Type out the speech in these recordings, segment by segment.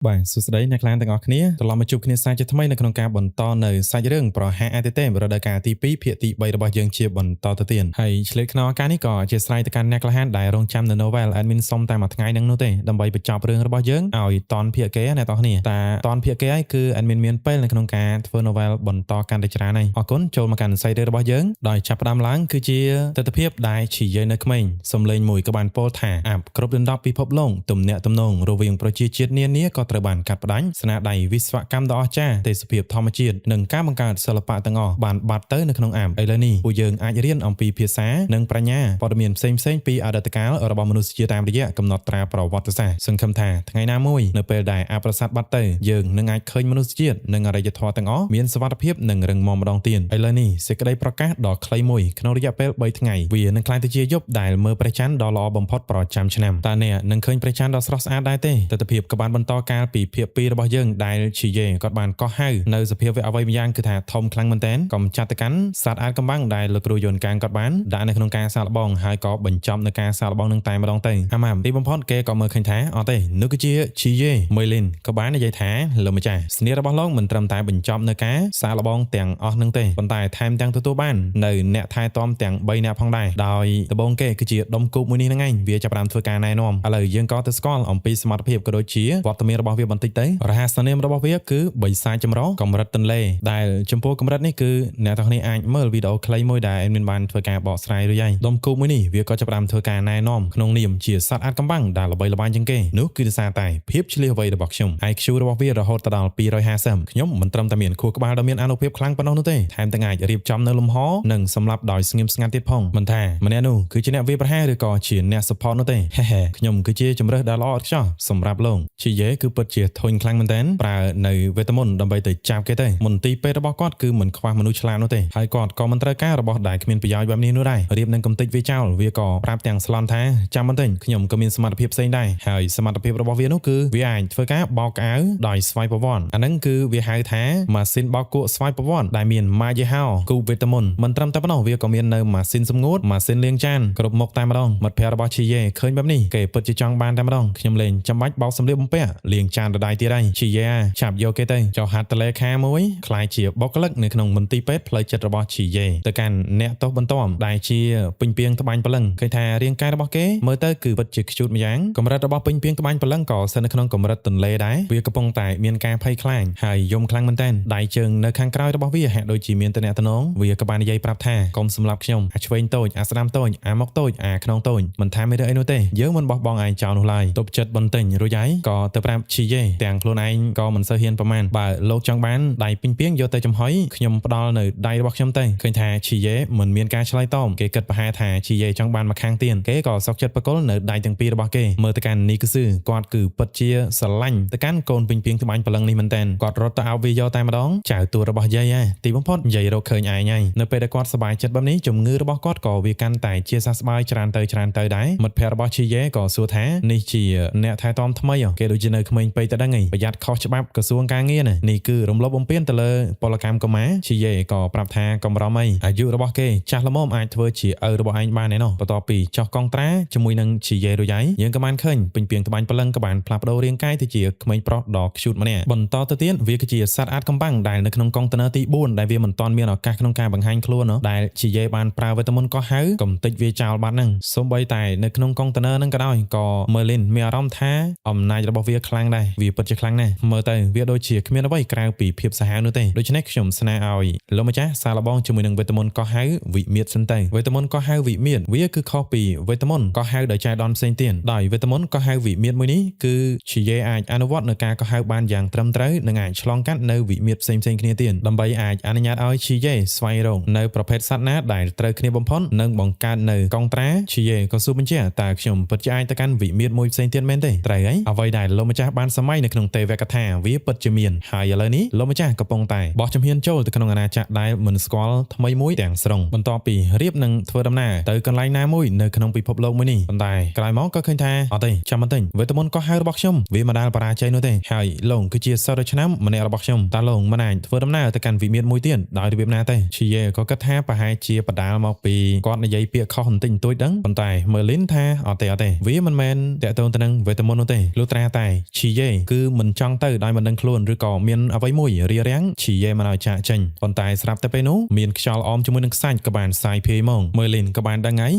បាទសួស្តីអ្នកខ្លាំងទាំងអស់គ្នាត្រឡប់មកជួបគ្នាសាជាថ្មីនៅក្នុងការបន្តនៅសាច់រឿងប្រហាក់អាទិទេពរដូវកាលទី2ភាគទី3របស់យើងជាបន្តទៅទៀតហើយឆ្លៀតក្នុងឱកាសនេះក៏អធិស្ឋានទៅកាន់អ្នកក្លាហានដែលរងចាំនៅ Novel Admin សុំតែមួយថ្ងៃនឹងនោះទេដើម្បីបញ្ចប់រឿងរបស់យើងឲ្យតនភាគគេអ្នកទាំងគ្នាតាតនភាគគេហើយគឺ Admin មានពេលនៅក្នុងការធ្វើ Novel បន្តកាន់តែច្រើនហើយអរគុណចូលមកកាន់សាច់រឿងរបស់យើងដោយចាប់ផ្ដើមឡើងគឺជាទស្សនវិជ្ជាដែលជាយើងនៅក្មេងសំឡេងមួយក៏បានពោលថាអាប់គ្រប់លំដាប់ពិភពលោកទំនាក់ទំនងរវាងប្រជាជាតិនានាក៏ត្រូវបានកាត់ផ្ដាច់ស្នាដៃវិស្វកម្មដ៏អស្ចារ្យទេសភាពធម្មជាតិនិងការបង្កើតសិល្បៈទាំងអស់បានបាត់ទៅនៅក្នុងអាប់ឥឡូវនេះពួកយើងអាចរៀនអំពីភាសានិងប្រាជ្ញាព័ត៌មានផ្សេងៗពីអតីតកាលរបស់មនុស្សជាតិតាមរយៈកំណត់ត្រាប្រវត្តិសាស្ត្រសង្ឃឹមថាថ្ងៃណាមួយនៅពេលដែលអាប្រសាទបាត់ទៅយើងនឹងអាចឃើញមនុស្សជាតិនិងអរិយធម៌ទាំងអស់មានសុវត្ថិភាពនិងរឹងមាំម្ដងទៀតឥឡូវនេះសេចក្តីប្រកាសដ៏ខ្លីមួយក្នុងរយៈពេល3ថ្ងៃវានឹងក្លាយទៅជាយប់ដែលមើលព្រះច័ន្ទដ៏ល្អបំផុតប្រចាំឆ្នាំតើអ្នកនឹងឃើញព្រះច័ន្ទដ៏ស្រស់ស្អាតដែរទេទស្សនវិជ្ជាក៏បានបន្តកាលពីភាគ2របស់យើងដែលជាយេគាត់បានកោះហៅនៅសភាវៈអ្វីម្យ៉ាងគឺថាធំខ្លាំងមែនទែនកុំចាត់ទៅកាន់សត្វអាចកំបាំងដែលលោកគ្រូយន្តកាងគាត់បានដាក់នៅក្នុងការសាកល្បងហើយក៏បញ្ចប់នៅការសាកល្បងនឹងតែម្ដងទៅអាម៉ាំទីបំផុតគេក៏មើលឃើញថាអត់ទេនោះគឺជាជាយេមេលីនក៏បាននិយាយថាលោកម្ចាស់ស្នេហ៍របស់លោកមិនត្រឹមតែបញ្ចប់នៅការសាកល្បងទាំងអស់នឹងទេប៉ុន្តែថែមទាំងទទួលបាននៅអ្នកថែទាំទាំង3នាក់ផងដែរដោយដំបូងគេគឺជាដុំគូបមួយនេះហ្នឹងឯងវាចាប់ផ្ដើមធ្វើការណែនាំឥឡូវយើងក៏ទៅស្គាល់អំពីសមត្ថភាពក៏ដូចជាវត្តមានរបស់វាបន្តិចទៅរហស្សនាមរបស់វាគឺបិសាចចម្រុះកម្រិតទន្លេដែលចំពោះកម្រិតនេះគឺអ្នកទាំងនេះអាចមើលវីដេអូខ្លីមួយដែលមានបានធ្វើការបកស្រាយរួចហើយដុំគូបមួយនេះវាក៏ចាប់ផ្ដើមធ្វើការណែនាំក្នុងនាមជាសត្វអាចកំបាំងដែលល្បីល្បាញជាងគេនោះគឺដោយសារតែភាពឆ្លៀសវៃរបស់ខ្ញុំ IQ របស់វារហូតដល់250ខ្ញុំមិនត្រឹមតែមានខួរក្បាលដ៏មានអានុភាពខ្លាំងប៉ុណ្ណោះនោះទេថែមទាំងអាចរៀបចំនៅលំហនិងសម្រាប់ដោយស្ងៀមស្ងាត់ទៀតផងមិនថាម្នាក់នោះគឺជាអ្នកវាយប្រហារឬក៏ជាអ្នក support នោះទេហេហេខ្ញុំគឺជាជំរើសដ៏ល្អឥតខ្ចោះសម្រាប់លោកជាយេគឺពិតជាធុញខ្លាំងមែនទែនប្រើនៅវេទមន្តដើម្បីទៅចាប់គេទៅមន្ទីរពេទ្យរបស់គាត់គឺមិនខ្វះមនុស្សឆ្លាតនោះទេហើយគាត់ក៏មិនត្រូវការរបស់ដែលគ្មានប្រយោជន៍បែបនេះនោះដែររៀបនឹងកំតិចវាចោលវាក៏ប្រាប់ទាំងស្លន់ថាចាំបន្តិចខ្ញុំក៏មានសមត្ថភាពផ្សេងដែរហើយសមត្ថភាពរបស់វានោះគឺវាអាចធ្វើការបោកកៅដោយស្វ័យប្រវត្តិអាហ្នឹងគឺវាហៅថាម៉ាស៊ីនបោកគក់ស្វ័យប្រវត្តិដែលមានម៉ាយេហោគូវេទមន្តមិនត្រឹមតែប៉ុណ្ណោះវាក៏មាននៅម៉ាស៊ីនសម្ងួតម៉ាស៊ីនលាងចានគ្រប់មុខតែម្ដងមិត្តភ័ក្តិរបស់ជាយេឃើញបែបនេះគេពិតជាចង់បានតែម្ដងខ្ញុំលេងចាំបាច់បោកសម្លៀកបំពាក់លាងចានដដែលទៀតហើយជាយេចាប់យកគេទៅចុះហាត់តលេខាមួយខ្លាយជាបុគ្គលិកនៅក្នុងមន្ទីរពេទ្យផ្លូវចិត្តរបស់ជាយេទៅកាន់អ្នកទោសបន្ទាប់ដែលជាពេញពីងត្បាញព្រលឹងឃើញថារាងកាយរបស់គេមើលទៅគឺពិតជាខ្ជូតម្យ៉ាងកម្រិតរបស់ពេញពីងត្បាញព្រលឹងក៏ស្ថិតនៅក្នុងកម្រិតទន្លេដែរវាកំពុងតែមានការភ័យខ្លាចហើយយំខ្លាំងមែនទែនដៃជើងនៅខាងក្រោយរបស់វាហាក់ដូចជាមានតំណែងវាក៏បាននិយាយប្រាប់ថាកុំសម្លាប់ខ្ញុំអាឆ្វេងតូចអាស្ដាំតូចអាមុខតូចអាខ្នងតូចមិនថាមានរឿងអីនោះទេយើងមិនបោះបង់ឯងចោលនោះឡើយទប់ចិត្តបន្តិចរួចហើយក៏ទៅប្រាប់ជាយេទាំងខ្លួនឯងក៏មិនសូវហ៊ានប្រមាណបើលោកចង់បានដៃពេញពីងយកទៅចំហុយខ្ញុំផ្ដល់នៅដៃរបស់ខ្ញុំទៅឃើញថាជាយេមិនមានការឆ្លើយតបគេគិតប្រហែលថាជាយេចង់បានមកខាងទៀតគេក៏សុកចិត្តបកគលនៅដៃទាំងពីររបស់គេមើលទៅកាន់នីកស៊ឺគាត់គឺពិតជាស្រឡាញ់ទៅកាន់កូនពេញពីងត្បាញព្រលឹងនេះមែនទែនគាត់រត់ទៅអោបវាយកតែម្ដងចៅទួរបស់យាយទីបំផុតយាយរកឃើញឯងហើយនៅពេលដែលគាត់សប្បាយចិត្តបែបនេះជំងឺរបស់គាត់ក៏វាកាន់តែជាសះស្បើយច្រើនទៅដែរមិត្តភ័ក្តិរបស់ជាយេក៏សួរថានេះជាអ្នកថែទាំថ្មីគេដូចជានៅក្មេងពេកទៅដឹងហីប្រយ័ត្នខុសច្បាប់ក្រសួងការងារនេះគឺរំលោភបំពានទៅលើពលកម្មកុមារជាយេក៏ប្រាប់ថាកំរំអីអាយុរបស់គេចាស់ល្មមអាចធ្វើជាឪរបស់ឯងបានឯណោះបន្ទាប់ពីចោះកងត្រាជាមួយនឹងជាយេរួចហើយយើងក៏បានឃើញពេញពីងត្បាញព្រលឹងក៏បានផ្លាស់ប្ដូររាងកាយទៅជាក្មេងប្រុសដ៏ខ្ជូតម្នាក់បន្តទៅទៀតវាគឺជាសត្វអាចកំបាំងដែលនៅក្នុងកុងតឺន័រទី4ដែលវាមិនទាន់មានឱកាសក្នុងការបង្ហាញខ្លួនដែលជាយេបានប្រើវេទមន្តក៏ហៅកំតិចវាចោលបាត់ហ្នឹងសូម្បីតែនៅក្នុងកុងតឺន័រហ្នឹងក៏ដោយក៏មើលីនមានអារម្មណ៍ថាអំណាចរបស់វាខ្លាំងដែរវាពិតជាខ្លាំងណាស់មើលទៅវាដូចជាគ្មានអ្វីក្រៅពីភាពសាហាវនោះទេដូច្នេះខ្ញុំស្នើឲ្យលោកម្ចាស់សាឡបងជាមួយនឹងវេទមន្តក៏ហៅវិមាត្រសិនទៅវេទមន្តក៏ហៅវិមាត្រវាគឺខុសពីវេទមន្តក៏ហៅដោយចៃដន្យផ្សេងទៀតដោយវេទមន្តក៏ហៅវិមាត្រមួយនេះគឺជាយេអាចអនុវត្តនៅការក៏ហៅបានយ៉ាងត្រឹមត្រូវនិងអាចឆ្លងកាត់នៅវិមាត្រផ្សេងគ្នាទៀតដើម្បីអាចអនុញ្ញាតឲ្យជាយេស្វែងរកនៅប្រភេទសត្វណាដែលត្រូវគ្នាបំផុតនិងបង្កើតនៅកងត្រាជាយេក៏សួរបញ្ជាក់តើខ្ញុំពិតជាអាចទៅកាន់វិមាត្រមួយផ្សេងទៀតមែនទេត្រូវហើយអ្វីដែលលោកម្ចាស់បានសម័យនៅក្នុងទេវកថាវាពិតជាមានហើយឥឡូវនេះលោកម្ចាស់កំពុងតែបោះជំហានចូលទៅក្នុងអាណាចក្រដែលមិនស្គាល់ថ្មីមួយទាំងស្រុងបន្ទាប់ពីរៀបនឹងធ្វើដំណើរទៅកន្លែងណាមួយនៅក្នុងពិភពលោកមួយនេះប៉ុន្តែក្រោយមកក៏ឃើញថាអត់ទេចាំបន្តិចវេទមន្តក៏ហៅរបស់ខ្ញុំវាមិនដែលបរាជ័យនោះទេហើយលោកគឺជាសិស្សឆ្នាំម្នាក់របស់ខ្ញុំតើលោកមិនអាចធ្វើដំណើរទៅកាន់វិមាត្រមួយទៀតដោយរបៀបណាទេជាយេក៏គិតថាប្រហែលជាបដាលមកពីគាត់និយាយពាក្យខុសបន្តិចបន្តួចដឹងប៉ុន្តែមើលលីនថាអត់ទេវាមិនមែនតាក់ទងទៅនឹងវេទមន្តនោះទេលុះត្រាតែជា ชีเย่គឺមិនចង់ទៅដោយមិនដឹងខ្លួនឬក៏មានអ្វីមួយរារាំងชีเย่មិនឲ្យចាក់ចេញប៉ុន្តែស្រាប់តែពេលនោះមានខ្យល់អមជាមួយនឹងខ្សាច់ក៏បានសាយភាយមកមើលលីនក៏បានដឹងហើ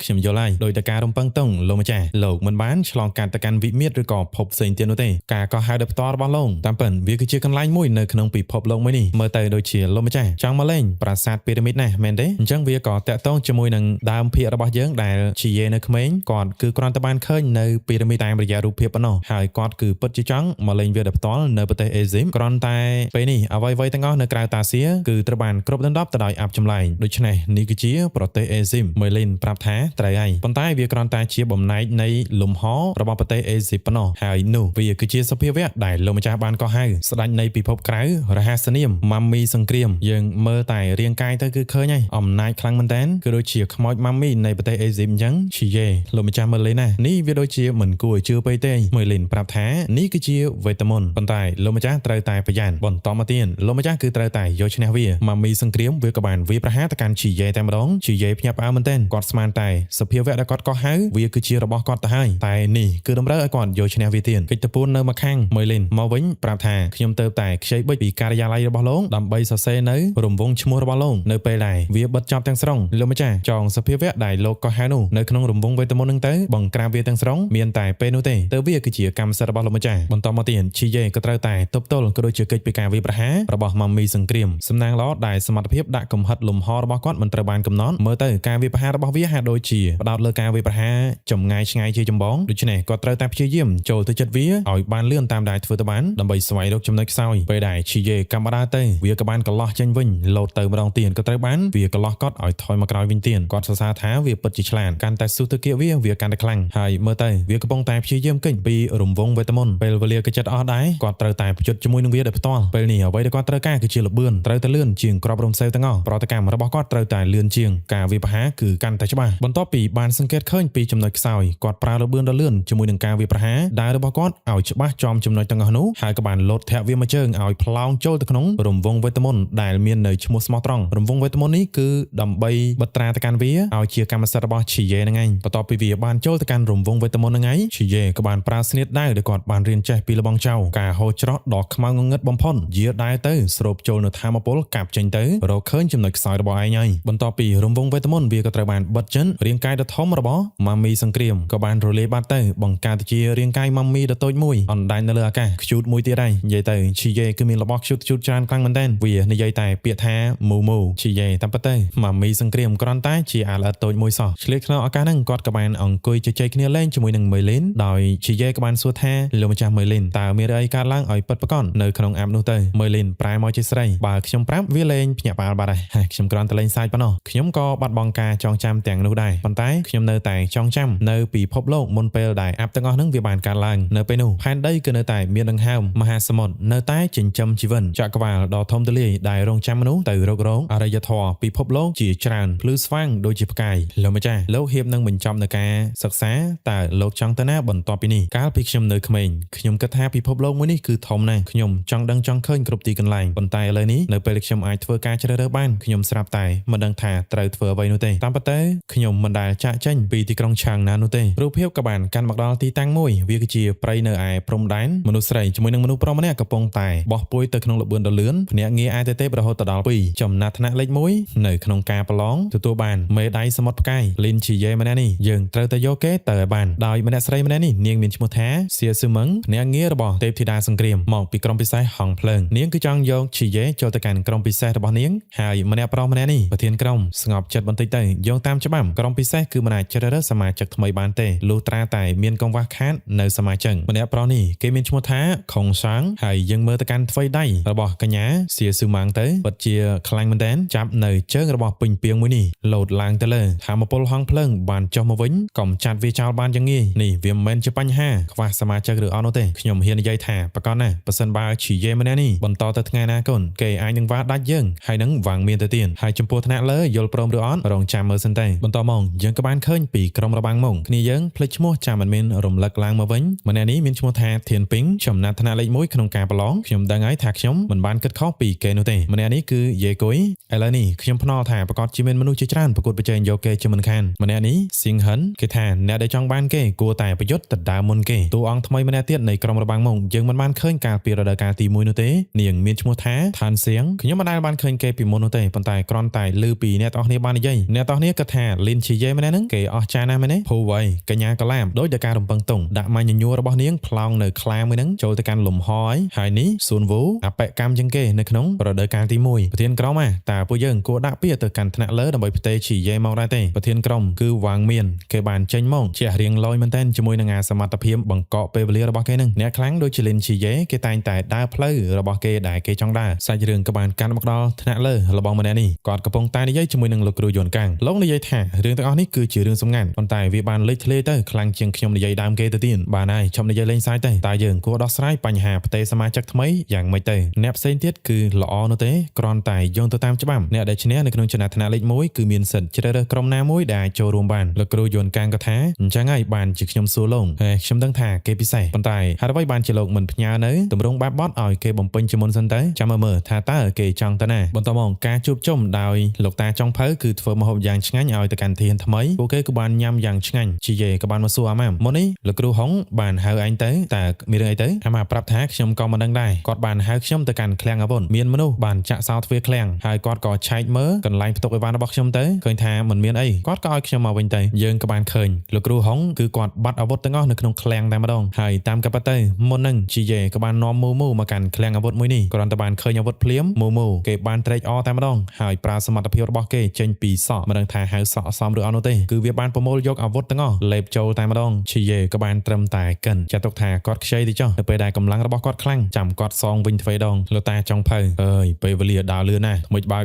យខ្ញុំយល់ហើយដោយតែការរំពឹងទុងលោកម្ចាស់លោកមិនបានឆ្លងកាត់ទៅកាន់វិមាត្រឬក៏ភពផ្សេងទៀតនោះទេការកោះហៅដោយផ្ទាល់របស់លោកតាមពិតវាគឺជាកន្លែងមួយនៅក្នុងពិភពលោកមួយនេះមើលទៅដូចជាលោកម្ចាស់ចង់មកលេងប្រាសាទពីរ៉ាមីតណាមែនទេអញ្ចឹងវាក៏តាក់ទងជាមួយនឹងដើមភាគរបស់យើងដែលជាយេនៅក្មេងគាត់គឺគ្រាន់តែបានឃើញនៅពីរ៉ាមីតតាមរយៈរូបភាពប៉ុណ្ណោះហើយគាត់គឺពិតជាចង់មកលេងវាដោយផ្ទាល់នៅប្រទេសអេស៊ីបគ្រាន់តែពេលនេះអ្វីៗទាំងអស់នៅក្រៅតាសៀគឺត្រូវបានគ្រប់ដណ្ដប់ទៅដោយអាប់ចម្លែងដូច្នេះនេះគឺជាប្រទេសអេស៊ីបមេលីនប្រាប់ថាត្រូវហើយប៉ុន្តែវាគ្រាន់តែជាបំណែកនៃលំហរបស់ប្រទេសអេស៊ីបប៉ុណ្ណោះហើយនោះវាគឺជាសភាវៈដែលលោកម្ចាស់បានកោះហៅស្ដេចនៃពិភពក្រៅរហស្សនាមម៉ាមីសង្គ្រាមយើងមើលតែរាងកាយទៅគឺឃើញហើយអំណាចខ្លាំងមែនតើគឺដូចជាខ្មោចម៉ាមីនៃប្រទេសអេស៊ីបអញ្ចឹងជាយេលោកម្ចាស់មើលលេងណានេះវាដូចជាមិនគួរឲ្យជឿពេកទេមើលលេងប្រាប់ថានេះគឺជាវេទមន្តប៉ុន្តែលោកម្ចាស់ត្រូវតែប្រយ័ត្នបន្តមកទៀតលោកម្ចាស់គឺត្រូវតែយកឈ្នះវាម៉ាមីសង្គ្រាមវាក៏បានវាប្រហារទៅកាន់ជាយេតែម្ដងជាយេភ្ញាក់ផ្អើលមែនតើគាត់ស្មានតែសភាវៈដែលគាត់កោះហៅវាគឺជារបស់គាត់ទៅហើយតែនេះគឺតម្រូវឲ្យគាត់យកឈ្នះវាទៀតកិច្ចតពួននៅមកខាងមើលលេងមកវិញប្រាប់ថាខ្ញុំទៅតែខ្ចីបិចពីការិយាល័យរបស់លោកដើម្បីសរសេរនៅរង្វង់ឈ្មោះរបស់លោកនៅពេលដែលវាបិទចប់ទាំងស្រុងលោកម្ចាស់ចងសភាវៈដែលលោកកោះហៅនោះនៅក្នុងរង្វង់វេទមន្តនឹងទៅបង្ក្រាបវាទាំងស្រុងមានតែពេលនោះទេទៅវាគឺជាកម្មសិទ្ធិរបស់លោកម្ចាស់បន្តមកទៀតជាយេក៏ត្រូវតែទប់ទល់ក៏ដូចជាកិច្ចពីការវាប្រហាររបស់ម៉ាមីសង្គ្រាមសំណាងល្អដែលសមត្ថភាពដាក់កំហិតលំហរបស់គាត់មិនត្រូវបានកំណត់មើលទៅការវាប្រហាររបស់វាហាក់ដូចជាផ្ដោតលើការវាប្រហារចម្ងាយឆ្ងាយជាចម្បងដូច្នេះគាត់ត្រូវតែព្យាយាមចូលទៅចិត្តវាឲ្យបានលឿនតាមដែលធ្វើទៅបានដើម្បីស្វែងរកចំណុចខ្សោយពេលដែលជាយេកម្មបាទៅវាក៏បានកន្លោះចេញវិញលោតទៅម្ដងទៀតក៏ត្រូវបានវាកន្លោះគាត់ឲ្យថយមកក្រោយវិញទៀតគាត់សរសើរថាវាពិតជាឆ្លាតកាន់តែស៊ូទៅគៀកវាកាន់តែខ្លាំងហើយមើលទៅវាកំពុងតែព្យាយាមគេចពីរង្វង់វេទមន្តពេលវេលាក៏ចិត្តអស់ដែរគាត់ត្រូវតែប្រយុទ្ធជាមួយនឹងវាដោយផ្ទាល់ពេលនេះអ្វីដែលគាត់ត្រូវការគឺជាលបឿនត្រូវតែលឿនជាងក្របរំសេវទាំងអស់ប្រតិកម្មរបស់គាត់ត្រូវតែលឿនជាងការវាប្រហារគឺកាន់តែច្បាស់បន្ទាប់ពីបានសង្កេតឃើញពីចំណុចខ្សោយគាត់ប្រើលបឿនដ៏លឿនជាមួយនឹងការវាប្រហារដើររបស់គាត់ឲ្យច្បាស់ចំចំណុចទាំងអស់នោះហើយក៏បានលោតធាក់វាមួយជើងឲ្យផ្លោងចូលទៅក្នុងរង្វង់វេទមន្តដែលមាននៅឈ្មោះស្មោះត្រង់រង្វង់វេទមន្តនេះគឺដើម្បីបត្រាទៅកាន់វាឲ្យជាកម្មសិទ្ធិរបស់ឈីយេហ្នឹងឯងបន្ទាប់ពីវាបានចូលទៅកាន់រង្វង់វេទមន្តហ្នឹងឯងឈីយេក៏បានប្រើស្នៀតដៃដែលគាត់បានរៀនចេះពីលបងចៅការហូរច្រោះដ៏ខ្មៅងងឹតបំផុតយាដែរទៅស្រូបចូលនៅធម្មពលកាប់ចេញទៅរកឃើញចំណុចខ្សោយរបស់ឯងហើយបន្ទាប់ពីរង្វង់វេទមន្តវាក៏ត្រូវបានបិទចិនរាងកាយដ៏ធំរបស់ម៉ាមីសង្គ្រាមក៏បានរលាយបាត់ទៅបង្កើតទៅជារាងកាយម៉ាមីដ៏តូចមួយអណ្ដែតនៅលើអាកាសខ្ជូតមួយទៀតហើយនិយាយទៅឈីយេគឺមានរបស់ខ្ជូតច្រើនខ្លាំងមែនទែនវានិយាយតែពាក្យថាមូមូឈីយេតាមពិតទៅម៉ាមីសង្គ្រាមគ្រាន់តែជាអាឡឺតតូចមួយសោះឆ្លៀតក្នុងឱកាសហ្នឹងគាត់ក៏បានអង្គុយជជែកគ្នាលេងជាមួយនឹងមេលីនដោយឈីយេក៏បានសួរថាលោកម្ចាស់មេលីនតើមានអីកើតឡើងឲ្យពិតប្រាកដនៅក្នុងអាប់នោះទៅមេលីនប្រែមកជាស្រីបើខ្ញុំប្រាប់វាលេងភ្ញាក់ផ្អើលបាត់ហើយខ្ញុំគ្រាន់តែលេងសើចប៉ុណ្ណោះខ្ញុំក៏បាត់បង់ការចងចាំទាំងនោះដែរប៉ុន្តែខ្ញុំនៅតែចងចាំនៅពិភពលោកមុនពេលដែលអាប់ទាំងអស់ហ្នឹងវាបានកើតឡើងនៅពេលនោះផែនដីគឺនៅតែមានដង្ហើមមហាសមុទ្រនៅតែចិញ្ចឹមជីវិតចក្រវាឡដ៏ធំទូលាយដែលរងចាំមនុស្សទៅរករងអរិយធម៌ពិភពលោកជាច្រើនភ្លឺស្វាងដូចជាផ្កាយលោកម្ចាស់លោកហៀបនឹងបញ្ចប់នៅការសិក្សាតើលោកចង់ទៅណាបន្ទាប់ពីនេះកាលពីខ្ញុំនៅក្មេងខ្ញុំគិតថាពិភពលោកមួយនេះគឺធំណាស់ខ្ញុំចង់ដឹងចង់ឃើញគ្រប់ទីកន្លែងប៉ុន្តែឥឡូវនេះនៅពេលខ្ញុំអាចធ្វើការជ្រើសរើសបានខ្ញុំស្រាប់តែមិនដឹងថាត្រូវធ្វើអ្វីនោះទេតាមពិតទៅខ្ញុំមិនដែលចាកចេញពីទីក្រុងឆាងណានោះទេរូបភាពក៏បានកាន់មកដល់ទីតាំងមួយវាគឺជាព្រៃនៅឯព្រំដែនមនុស្សស្រីជាមួយនឹងមនុស្សប្រុសម្នាក់កំពុងតែបោះពួយទៅក្នុងល្បឿនដ៏លឿនភ្នាក់ងារអាយទេរហូតដល់2ចំណាត់ថ្នាក់លេខ1នៅក្នុងការប្រឡងទទួលបានមេដាយសមុទ្រផ្កាយលីនជីយេម្នាក់នេះយើងត្រូវតែយកគេទៅឲ្យបានដោយម្នាក់ស្រីម្នាក់នេះនាងមានឈ្មោះថាសៀស៊ឺមឹងភ្នាក់ងាររបស់ទេពធីតាសង្គ្រាមមកពីក្រុមពិសេសហងភ្លើងនាងគឺចង់យកជីយេចូលទៅកាន់ក្រុមពិសេសរបស់នាងហើយម្នាក់ប្រុសម្នាក់នេះប្រធានក្រុមស្ងប់ចិត្តបន្តិចទៅយោងតាមច្បាប់ក្រុមពិសេសគឺមិនអាចជ្រើសរើសសមាជិកថ្មីបានទេលុះត្រាតែមានកង្វះខាតនៅសមាជិកម្នាក់ប្រុសនេះគេមានឈ្មោះថាខុងសាងហើយយើងមើលទៅកាន់ថ្វីដៃរបស់កញ្ញាសៀស៊ឺម៉ាងទៅពិតជាខ្លាំងមែនទែនចាប់នៅជើងរបស់ពេញពីងមួយនេះលោតឡើងទៅលើធម្មពលហងភ្លើងបានចុះមកវិញកុំចាត់វាចោលបានយ៉ាងងាយនេះវាមិនមែនជាបញ្ហាខ្វះសមាជិកឬអត់នោះទេខ្ញុំហ៊ាននិយាយថាប្រកាសណាស់ប៉ះសិនបើជីយេម្នាក់នេះបន្តទៅថ្ងៃណាកូនគេអាចនឹងវាដាច់យើងហើយនឹងវាងមានទៅទៀតហើយចំពោះថ្នាក់លើយល់ព្រមឬអត់រងចាំមើលសិនទេបន្តមកយើងក៏បានឃើញពីក្រុមរបាំងមកគ្នាយើងភ្លេចឈ្មោះចាំមិនមានរំលឹកឡើងមកវិញម្នាក់នេះមានឈ្មោះថាធានពីងចំណាត់ថ្នាក់លេខ1ក្នុងការប្រឡងខ្ញុំដឹងហើយថាខ្ញុំមិនបានគិតខុសពីគេនោះទេម្នាក់នេះគឺយេគុយឥឡូវនេះខ្ញុំភ្នាល់ថាប្រកាសជាមានមនុស្សជាច្រើនប្រកួតប្រជែងយកគេជាមិនខានម្នាក់នេះសៀងហិនគេថាអ្នកដែលចង់បានគេគួរតែប្រយុទ្ធទៅដើមមុនគេតួអង្គថ្មីម្នាក់ ម្នាក់ទៀតនៃក្រុមរបាំងម៉ុងយើងមិនបានឃើញការពីរដូវកាលទី1នោះទេនាងមានឈ្មោះថាឋានសៀងខ្ញុំមិនដែលបានឃើញគេពីមុននោះទេប៉ុន្តែគ្រាន់តែឮពីអ្នកទាំងអស់គ្នាបាននិយាយអ្នកទាំងអស់គ្នាគិតថាលីនឈីយេម្នាក់ហ្នឹងគេអស្ចារ្យណាស់មែនទេភូវៃកញ្ញាកឡាមដោយតែការរំពឹងទុងដាក់ម៉ាញ់ញញួររបស់នាងផ្លោងនៅខ្លាមួយហ្នឹងចូលទៅកាន់លំហហើយនេះស៊ុនវូអបកម្មជាងគេនៅក្នុងរដូវកាលទី1ប្រធានក្រុមតើពួកយើងគួរដាក់ពាក្យទៅកាន់ថ្នាក់លើដើម្បីផ្ទេរឈីយេមកដែរទេប្រធានក្រុមគឺវ៉ាងមៀនគេបានចេញមកជះរៀងលយមែនតើជាមួយនឹងអាសមត្ថភាពបង្កកពេលវេលារបស់គេនឹងអ្នកខ្លាំងដូចជាលីនឈីយេគេតែងតែដើរផ្លូវរបស់គេដែលគេចង់ដើរសាច់រឿងក៏បានកាន់មកដល់ថ្នាក់លើរបស់ម្នាក់នេះគាត់កំពុងតែនិយាយជាមួយនឹងលោកគ្រូយួនកាំងលោកនិយាយថារឿងទាំងអស់នេះគឺជារឿងសំខាន់ប៉ុន្តែវាបានលេចធ្លាយទៅខ្លាំងជាងខ្ញុំនិយាយដើមគេទៅទៀតបានហើយខ្ញុំនិយាយលេងសាយទៅតើយើងគួរដោះស្រាយបញ្ហាផ្ទៃសមាជិកថ្មីយ៉ាងម៉េចទៅអ្នកផ្សេងទៀតគឺល្អនោះទេគ្រាន់តែយោងទៅតាមច្បាប់អ្នកដែលឈ្នះនៅក្នុងចំណាត់ថ្នាក់លេខ1គឺមានសិទ្ធិជ្រើសរើសក្រុមណាមួយដែលអាចចូលរួមបានលោកគ្រូយួនកាំងក៏ថាអញ្ចឹងហើយបានជាខ្ញុំសួរលោកខ្ញុំដឹងថាគេពិសេសប៉ុន្តែហេតុអ្វីបានជាលោកមិនផ្ញើនៅទម្រង់បែបបត់ឲ្យគេបំពេញជាមុនសិនទៅចាំមើលថាតើគេចង់ទៅណាបន្តមកការជួបជុំដោយលោកតាចុងភៅគឺធ្វើម្ហូបយ៉ាងឆ្ងាញ់ឲ្យទៅកាន់ធានថ្មីពួកគេក៏បានញ៉ាំយ៉ាងឆ្ងាញ់ជីយេក៏បានមកសួរអាម៉ាមមុននេះលោកគ្រូហុងបានហៅអញទៅតើមានរឿងអីទៅអាម៉ាប្រាប់ថាខ្ញុំក៏មិនដឹងដែរគាត់បានហៅខ្ញុំទៅកាន់ឃ្លាំងអាវុធមានមនុស្សបានចាក់សោទ្វារឃ្លាំងហើយគាត់ក៏ឆែកមើលកន្លែងផ្ទុកអីវ៉ាន់របស់ខ្ញុំទៅឃើញថាមិនមានអីគាត់ក៏ឲ្យខ្ញុំមកវិញទៅយើងក៏បានឃើញលោកគ្រូហុងគឺគាត់បាត់អាវុធទាំងអស់នៅក្នុងឃ្លាំងតែម្ដងហើយតាមកាពិតទៅមុននឹងជីយេក៏បាននាំមូមកកាន់ឃ្លាំងអាវុធមួយនេះគ្រាន់តែបានឃើញអាវុធភ្លាមមូគេបានត្រេកអរតែម្ដងហើយប្រើសមត្ថភាពរបស់គេចេញពីសក់មិនដឹងថាហៅសក់សមឬអត់នោះទេគឺវាបានប្រមូលយកអាវុធទាំងអស់លេបចូលតែម្ដងជីយេក៏បានត្រឹមតែកិនចាត់ទុកថាគាត់ខ្ចីទៅចុះនៅពេលដែលកម្លាំងរបស់គាត់ខ្លាំងចាំគាត់សងវិញទ្វេដងលោកតាចុងភៅអើយពេលវេលាដើរលឿនណាស់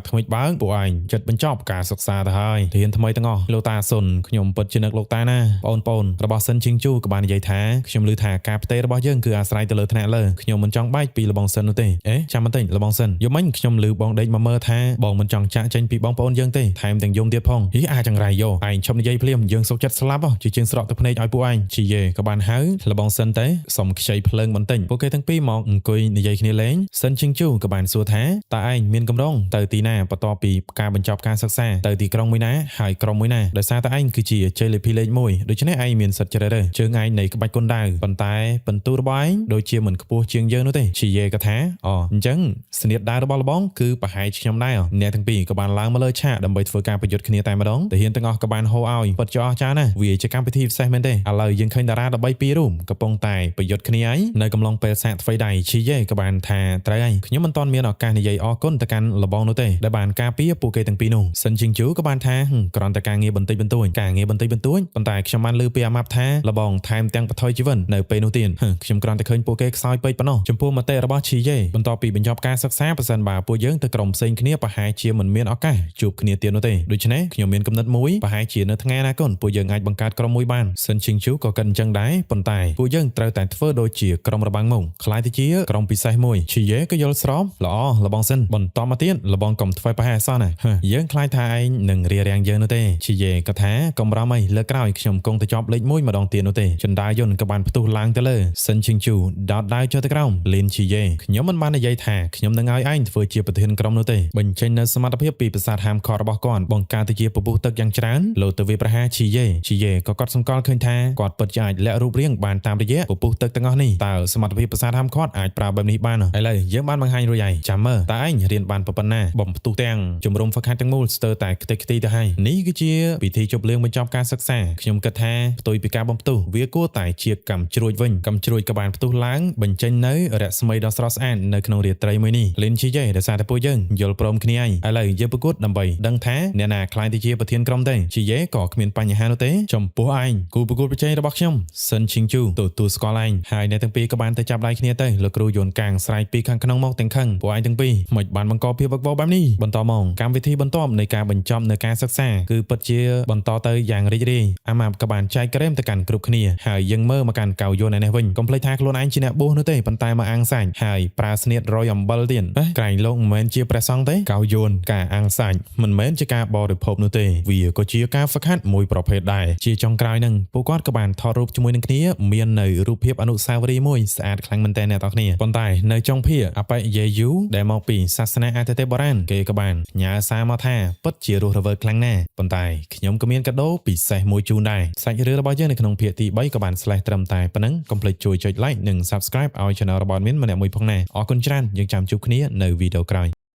ថ្មិចបើកពួកឯងចិត្តបញ្ចប់ការសិក្សាទៅហើយរៀនថ្មីទាំងអស់លោកតាសុនខ្ញុំពិតជានឹកលោកតាណាបងប្អូនរបស់សិនជីងជូក៏បាននិយាយថាខ្ញុំឮថាការផ្ទេររបស់យើងគឺអាស្រ័យទៅលើថ្នាក់លើខ្ញុំមិនចង់បែកពីលបងសិននោះទេចាំបន្តិចលបងសិនយំមិញខ្ញុំឮបងដេកមកមើលថាបងមិនចង់ចាក់ចេញពីបងប្អូនយើងទេថែមទាំងយំទៀតផងអាចង្រៃយោឯងឈប់និយាយភ្លាមយើងសុកចិត្តស្លាប់ជាជាងស្រក់ទឹកភ្នែកឲ្យពួកឯងជីយេក៏បានហៅលបងសិនទៅសុំខ្ចីភ្លើងបន្តិចពួកគេទាំងពីរមកអង្គុយនិយាយគ្នាលេងសិនជីងជូក៏បានសួរថាតើឯងមានកម្រងទៅទីណាបន្ទាប់ពីការបញ្ចប់ការសិក្សាទៅទីក្រុងមួយណាហើយក្រុមមួយណាដោយសារតែឯងគឺជាជ័យលាភីលេខ1ដូច្នេះឯងមានសិទ្ធិជ្រើសរើសជើងឯងនៃក្បាច់គុនដាវប៉ុន្តែបន្ទូរបស់ឯងដូចជាមិនខ្ពស់ជាងយើងនោះទេជីយេក៏ថាអញ្ចឹងស្នៀតដាវរបស់លបងគឺប្រហែលខ្ញុំដែរអ្នកទាំងពីរក៏បានឡើងមកលើឆាកដើម្បីធ្វើការប្រយុទ្ធគ្នាតែម្ដងទាហានទាំងអស់ក៏បានហៅឲ្យពិតជាអស្ចារ្យណាស់វាជាកម្មវិធីពិសេសមែនទេឥឡូវយើងឃើញតារា13ពីររូបកំពុងតែប្រយុទ្ធគ្នាឯងនៅកំឡុងពេលសាកថ្វីដៃជីយេក៏បានថាត្រូវហើយខ្ញុំមិនទាន់មានឱកាសនិយាយអរគុណទៅកាន់លបងនោះទេដែលបានការពារពួកគេទាំងពីរនោះសិនជីងជូក៏បានថាគ្រាន់តែការងារបន្តិចបន្តួចប៉ុន្តែខ្ញុំបានលើពីអាម៉ាប់ថាលបងថែមទាំងបថុយជីវិតនៅពេលនោះទៀតខ្ញុំគ្រាន់តែឃើញពួកគេខ្សោយពេកប៉ុណ្ណោះចំពោះមតិរបស់ជីយេបន្ទាប់ពីបញ្ចប់ការសិក្សាប្រសិនបើពួកយើងទៅក្រុមផ្សេងគ្នាប្រហែលជាមិនមានឱកាសជួបគ្នាទៀតនោះទេដូច្នេះខ្ញុំមានគំនិតមួយប្រហែលជានៅថ្ងៃអនាគតពួកយើងអាចបង្កើតក្រុមមួយបានសិនជីងជូក៏គិតអញ្ចឹងដែរប៉ុន្តែពួកយើងត្រូវតែធ្វើដូចជាក្រុមរបាំងម៉ុងខ្លាយទៅជាក្រុមពិសេសមួយជីយេក៏យល់ស្របល្អលបងសិនបន្តមកទៀតលបងកុំធ្វើប្រហែលសោះណាយើងខ្លាចថាឯងនឹងរារាំងយើងនោះទេជីយេក៏ថាកុំរំអីលើក្រោយខ្ញុំគង់ទៅជាប់លេខ1ម្ដងទៀតនោះទេចន្ទាយន្តក៏បានផ្ទុះឡើងទៅលើសិនជីងជូដោតដៅចុះទៅក្រោមលីនជីយេខ្ញុំមិនបាននិយាយថាខ្ញុំនឹងឲ្យឯងធ្វើជាប្រធានក្រុមនោះទេបញ្ចេញនៅសមត្ថភាពពីប្រាសាទហាមខរបស់គាត់បង្កើតទៅជាពពុះទឹកយ៉ាងច្រើនលោទៅវាប្រហារជីយេក៏គាត់សង្កល់ឃើញថាគាត់ពិតជាអាចលាក់រូបរាងបានតាមរយៈពពុះទឹកទាំងអស់នេះតើសមត្ថភាពប្រាសាទហាមខអាចប្រើបែបនេះបានឥឡូវយើងបានបង្ហាញរួចហើយចាំមើលតើឯងរៀនបានប៉ុណ្ណាបំផ្ទុះទាំងជំរុំហ្វឹកហាត់ទាំងមូលស្ទើរតែខ្ទេចខ្ទីទៅហើយនេះគឺជាពិធីជប់លៀងបញ្ចប់ការសិក្សាខ្ញុំគិតថាផ្ទុយពីការបំផ្ទុះវាគួរតែជាកម្មជ្រួចវិញកម្មជ្រួចក៏បានផ្ទុះឡើងបញ្ចេញនៅរស្មីដ៏ស្រស់ស្អាតនៅក្នុងរាត្រីមួយនេះលីនជីយេដោយសារតែពួកយើងយល់ព្រមគ្នាហើយឥឡូវយើងប្រកួតដើម្បីដឹងថាអ្នកណាខ្លាយទៅជាប្រធានក្រុមទេជីយេក៏គ្មានបញ្ហានោះទេចំពោះឯងគូប្រកួតប្រជែងរបស់ខ្ញុំសិនឈីងជូទទួលស្គាល់ឯងហើយអ្នកទាំងពីរក៏បានទៅចាប់ដៃគ្នាទៅលោកគ្រូយួនកាំងស្រែកពីខាងក្នុងមកទាំងខឹងពួកឯងទាំងពីរមិនបានបង្កភាពវឹកវរបែបនេះបន្តមកកម្មវិធីបន្ទាប់នៃការបញ្ចប់នៅការសិក្សាគឺពិតជាបន្តទៅយ៉ាងរីករាយអាម៉ាប់ក៏បានចែកក្រែមទៅកាន់គ្រប់គ្នាហើយយើងមើលមកកាន់កៅយួនឯនេះវិញកុំភ្លេចថាខ្លួនឯងជាអ្នកបួសនោះទេប៉ុន្តែមកអាំងសាច់ហើយប្រើស្នៀតរយអំបិលទៀតក្រែងលោកមិនមែនជាព្រះសង្ឃទេកៅយួនការអាំងសាច់មិនមែនជាការបរិភោគនោះទេវាក៏ជាការហ្វឹកហាត់មួយប្រភេទដែរជាចុងក្រោយនឹងពួកគាត់ក៏បានថតរូបជាមួយនឹងគ្នាមាននៅរូបភាពអនុស្សាវរីយ៍មួយស្អាតខ្លាំងមែនទែនអ្នកទាំងគ្នាប៉ុន្តែនៅចុងភាគអបិយេយូដែលមកពីសាសនាអាទិទេពបុរាណគេក៏បានញ៉ាសារមកថាពិតជារស់រវើកខ្លាំងណាស់ប៉ុន្តែខ្ញុំក៏មានកាដូពិសេសមួយជូនដែរសាច់រឿងរបស់យើងនៅក្នុងភាគទី3ក៏បានស្លេះត្រឹមតែប៉ុណ្ណឹង កុំភ្លេចជួយចុច like និង subscribe ឲ្យ channel របស់ admin ម្នាក់មួយផងណាអរគុណច្រើនយើងចាំជួបគ្នានៅវីដេអូក្រោយ